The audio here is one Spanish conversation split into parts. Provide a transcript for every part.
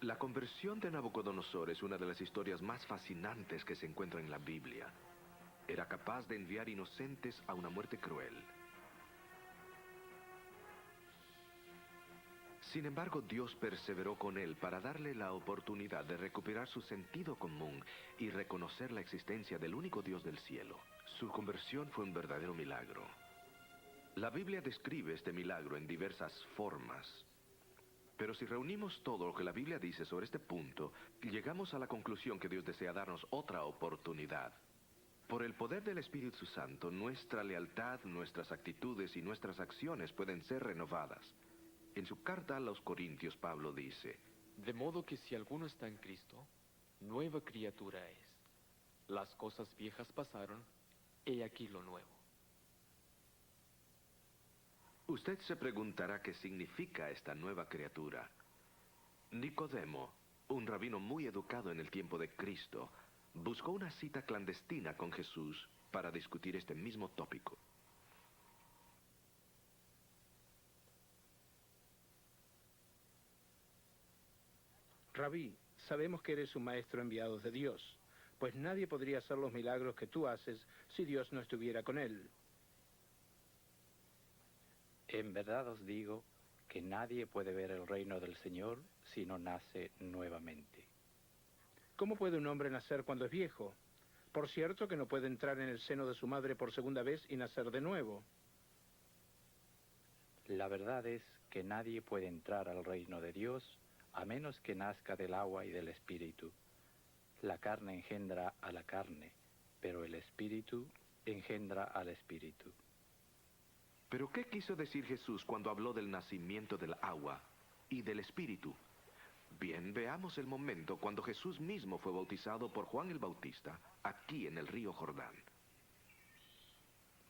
La conversión de Nabucodonosor es una de las historias más fascinantes que se encuentra en la Biblia. Era capaz de enviar inocentes a una muerte cruel. Sin embargo, Dios perseveró con él para darle la oportunidad de recuperar su sentido común y reconocer la existencia del único Dios del cielo. Su conversión fue un verdadero milagro. La Biblia describe este milagro en diversas formas. Pero si reunimos todo lo que la Biblia dice sobre este punto, llegamos a la conclusión que Dios desea darnos otra oportunidad. Por el poder del Espíritu Santo, nuestra lealtad, nuestras actitudes y nuestras acciones pueden ser renovadas. En su carta a los Corintios, Pablo dice: De modo que si alguno está en Cristo, nueva criatura es. Las cosas viejas pasaron, he aquí lo nuevo. Usted se preguntará qué significa esta nueva criatura. Nicodemo, un rabino muy educado en el tiempo de Cristo, buscó una cita clandestina con Jesús para discutir este mismo tópico. Rabí, sabemos que eres un maestro enviado de Dios, pues nadie podría hacer los milagros que tú haces si Dios no estuviera con él. En verdad os digo que nadie puede ver el reino del Señor si no nace nuevamente. ¿Cómo puede un hombre nacer cuando es viejo? Por cierto que no puede entrar en el seno de su madre por segunda vez y nacer de nuevo. La verdad es que nadie puede entrar al reino de Dios a menos que nazca del agua y del Espíritu. La carne engendra a la carne, pero el Espíritu engendra al Espíritu. ¿Pero qué quiso decir Jesús cuando habló del nacimiento del agua y del Espíritu? Bien, veamos el momento cuando Jesús mismo fue bautizado por Juan el Bautista, aquí en el río Jordán.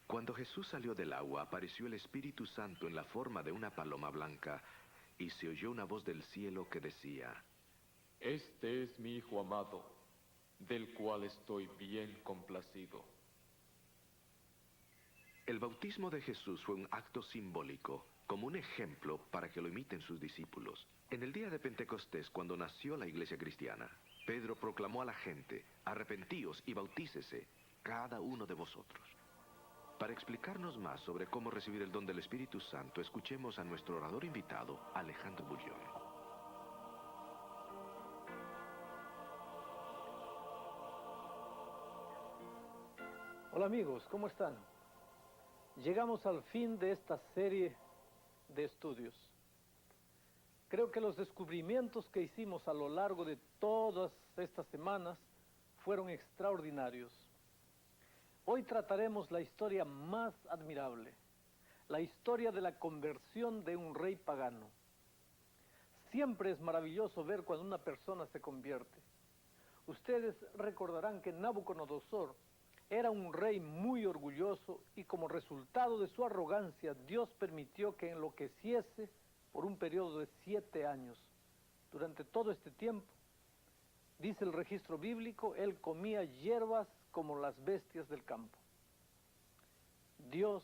Cuando Jesús salió del agua, apareció el Espíritu Santo en la forma de una paloma blanca, y se oyó una voz del cielo que decía: Este es mi Hijo amado, del cual estoy bien complacido. El bautismo de Jesús fue un acto simbólico, como un ejemplo para que lo imiten sus discípulos. En el día de Pentecostés, cuando nació la iglesia cristiana, Pedro proclamó a la gente: arrepentíos y bautícese, cada uno de vosotros. Para explicarnos más sobre cómo recibir el don del Espíritu Santo, escuchemos a nuestro orador invitado, Alejandro Bullón. Hola amigos, ¿cómo están? Llegamos al fin de esta serie de estudios. Creo que los descubrimientos que hicimos a lo largo de todas estas semanas fueron extraordinarios. Hoy trataremos la historia más admirable, la historia de la conversión de un rey pagano. Siempre es maravilloso ver cuando una persona se convierte. Ustedes recordarán que Nabucodonosor era un rey muy orgulloso y como resultado de su arrogancia, Dios permitió que enloqueciese por un periodo de 7 años. Durante todo este tiempo, dice el registro bíblico, él comía hierbas como las bestias del campo. Dios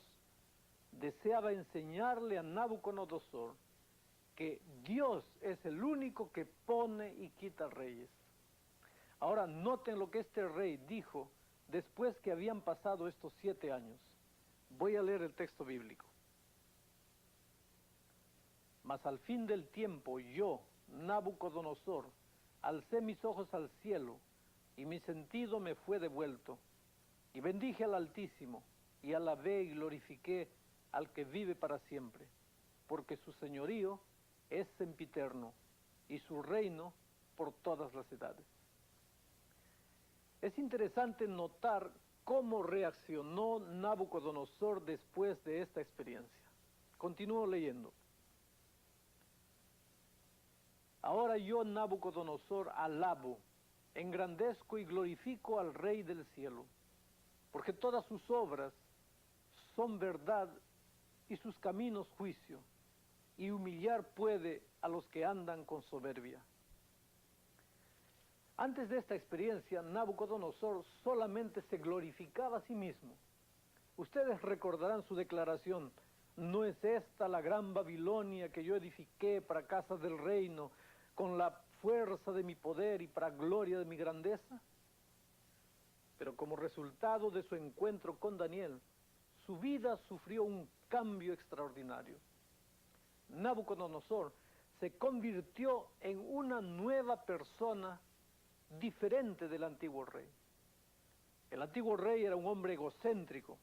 deseaba enseñarle a Nabucodonosor que Dios es el único que pone y quita reyes. Ahora noten lo que este rey dijo después que habían pasado estos 7 años. Voy a leer el texto bíblico. Mas al fin del tiempo yo, Nabucodonosor, alcé mis ojos al cielo, y mi sentido me fue devuelto, y bendije al Altísimo, y alabé y glorifiqué al que vive para siempre, porque su señorío es sempiterno, y su reino por todas las edades. Es interesante notar cómo reaccionó Nabucodonosor después de esta experiencia. Continúo leyendo. Ahora yo, Nabucodonosor, alabo, engrandezco y glorifico al Rey del cielo, porque todas sus obras son verdad y sus caminos juicio, y humillar puede a los que andan con soberbia. Antes de esta experiencia, Nabucodonosor solamente se glorificaba a sí mismo. Ustedes recordarán su declaración: ¿no es esta la gran Babilonia que yo edifiqué para casa del reino, con la fuerza de mi poder y para gloria de mi grandeza. Pero como resultado de su encuentro con Daniel, su vida sufrió un cambio extraordinario. Nabucodonosor se convirtió en una nueva persona diferente del antiguo rey. El antiguo rey era un hombre egocéntrico,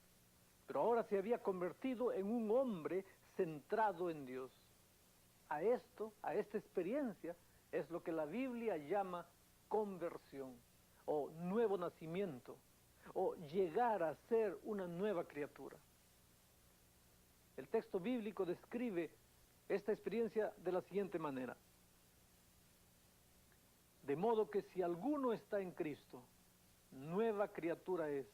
pero ahora se había convertido en un hombre centrado en Dios. A esta experiencia, es lo que la Biblia llama conversión, o nuevo nacimiento, o llegar a ser una nueva criatura. El texto bíblico describe esta experiencia de la siguiente manera: de modo que si alguno está en Cristo, nueva criatura es.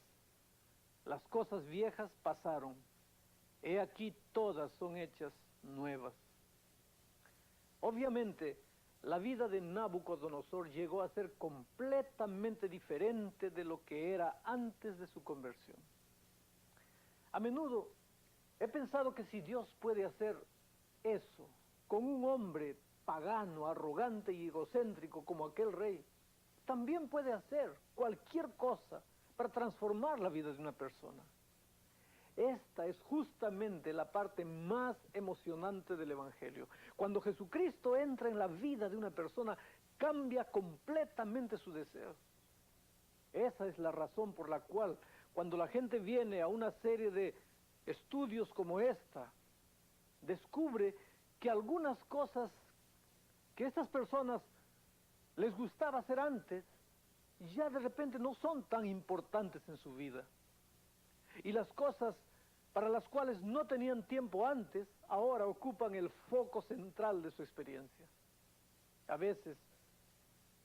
Las cosas viejas pasaron, he aquí todas son hechas nuevas. Obviamente, la vida de Nabucodonosor llegó a ser completamente diferente de lo que era antes de su conversión. A menudo he pensado que si Dios puede hacer eso con un hombre pagano, arrogante y egocéntrico como aquel rey, también puede hacer cualquier cosa para transformar la vida de una persona. Esta es justamente la parte más emocionante del Evangelio. Cuando Jesucristo entra en la vida de una persona, cambia completamente su deseo. Esa es la razón por la cual, cuando la gente viene a una serie de estudios como esta, descubre que algunas cosas que estas personas les gustaba hacer antes, ya de repente no son tan importantes en su vida. Y las cosas para las cuales no tenían tiempo antes, ahora ocupan el foco central de su experiencia. A veces,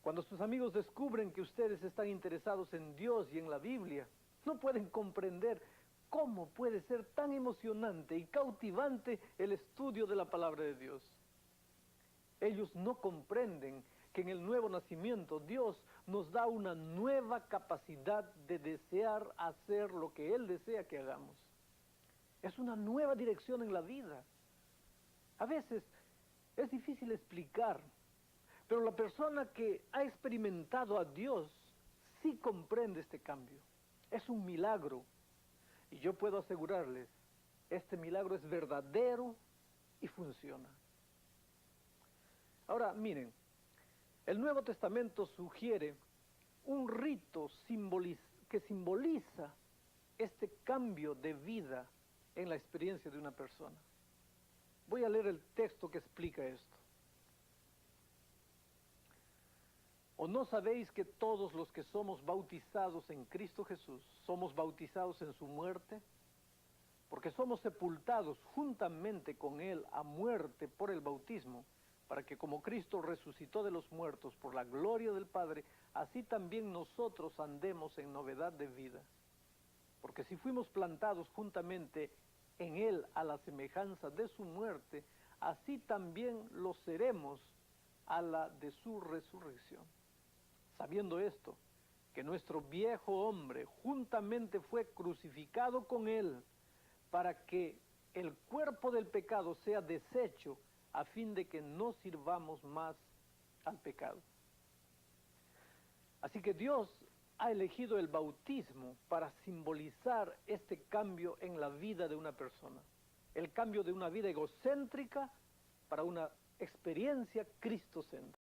cuando sus amigos descubren que ustedes están interesados en Dios y en la Biblia, no pueden comprender cómo puede ser tan emocionante y cautivante el estudio de la palabra de Dios. Ellos no comprenden que en el nuevo nacimiento Dios nos da una nueva capacidad de desear hacer lo que Él desea que hagamos. Es una nueva dirección en la vida. A veces es difícil explicar, pero la persona que ha experimentado a Dios sí comprende este cambio. Es un milagro. Y yo puedo asegurarles, este milagro es verdadero y funciona. Ahora, miren, el Nuevo Testamento sugiere un rito que simboliza este cambio de vida en la experiencia de una persona. Voy a leer el texto que explica esto. ¿O no sabéis que todos los que somos bautizados en Cristo Jesús, somos bautizados en su muerte? Porque somos sepultados juntamente con Él a muerte por el bautismo, para que como Cristo resucitó de los muertos por la gloria del Padre, así también nosotros andemos en novedad de vida. Porque si fuimos plantados juntamente en Él a la semejanza de su muerte, así también lo seremos a la de su resurrección. Sabiendo esto, que nuestro viejo hombre juntamente fue crucificado con Él, para que el cuerpo del pecado sea deshecho, a fin de que no sirvamos más al pecado. Así que Dios ha elegido el bautismo para simbolizar este cambio en la vida de una persona. El cambio de una vida egocéntrica para una experiencia cristocéntrica.